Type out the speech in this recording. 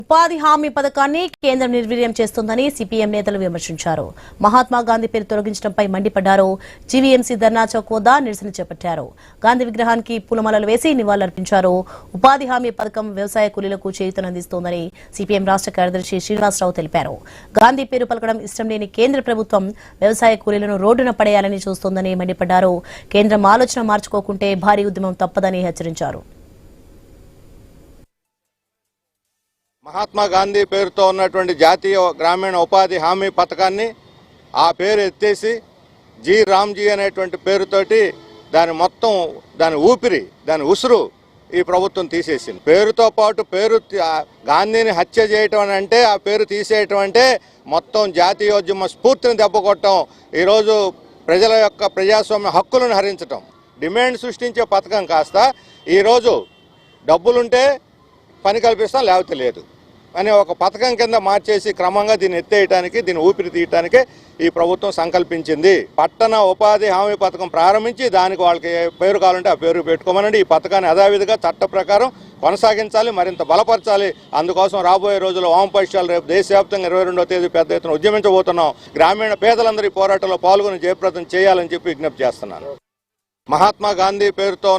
ఉపాధి హామీ పథకాన్ని కేంద్రం నిర్వీర్యం చేస్తోందని సిపిఎం నేతలు విమర్శించారు. మహాత్మా గాంధీ పేరు తొలగించడంపై మండిపడ్డారు. జీవీఎంసీ ధర్నా చౌక్ వద్ద నిరసన చేపట్టారు. గాంధీ విగ్రహానికి పూలమాలలు వేసి నివాళులర్పించారు. ఉపాధి హామీ పథకం వ్యవసాయ కూలీలకు చేయూతనందిస్తోందని సిపిఎం రాష్ట్ర కార్యదర్శి శ్రీనివాసరావు తెలిపారు. గాంధీ పేరు పలకడం ఇష్టం లేని కేంద్ర ప్రభుత్వం వ్యవసాయ కూలీలను రోడ్డున పడేయాలని చూస్తోందని మండిపడ్డారు. కేంద్రం ఆలోచన మార్చుకోకుంటే భారీ ఉద్యమం తప్పదని హెచ్చరించారు. మహాత్మా గాంధీ పేరుతో ఉన్నటువంటి జాతీయ గ్రామీణ ఉపాధి హామీ పథకాన్ని ఆ పేరు ఎత్తేసి జీ రామ్జీ అనేటువంటి పేరుతోటి దాని ఊపిరి దాని ఉసురు ఈ ప్రభుత్వం తీసేసింది. పేరుతో పాటు గాంధీని హత్య చేయటం అంటే ఆ పేరు తీసేయటం అంటే మొత్తం జాతీయోద్యమ స్ఫూర్తిని దెబ్బకొట్టడం, ఈరోజు ప్రజల యొక్క ప్రజాస్వామ్య హక్కులను హరించటం, డిమాండ్ సృష్టించే పథకం కాస్త ఈరోజు డబ్బులుంటే పని కల్పిస్తాం లేకపోతే లేదు అనే ఒక పథకం కింద మార్చేసి క్రమంగా దీన్ని ఎత్తేయడానికి, దీన్ని ఊపిరి తీయటానికి ఈ ప్రభుత్వం సంకల్పించింది. పట్టణ ఉపాధి హామీ పథకం ప్రారంభించి దానికి వాళ్ళకి పేరు కావాలంటే ఆ పేరు పెట్టుకోమనండి. ఈ పథకాన్ని యథావిధిగా చట్ట ప్రకారం కొనసాగించాలి, మరింత బలపరచాలి. అందుకోసం రాబోయే రోజుల్లో వామపక్షాలు రేపు దేశవ్యాప్తంగా 22వ తేదీ పెద్ద ఎత్తున ఉద్యమించబోతున్నాం. గ్రామీణ పేదలందరూ ఈ పోరాటంలో పాల్గొని జయప్రదం చేయాలని చెప్పి విజ్ఞప్తి చేస్తున్నాను. మహాత్మా గాంధీ పేరుతో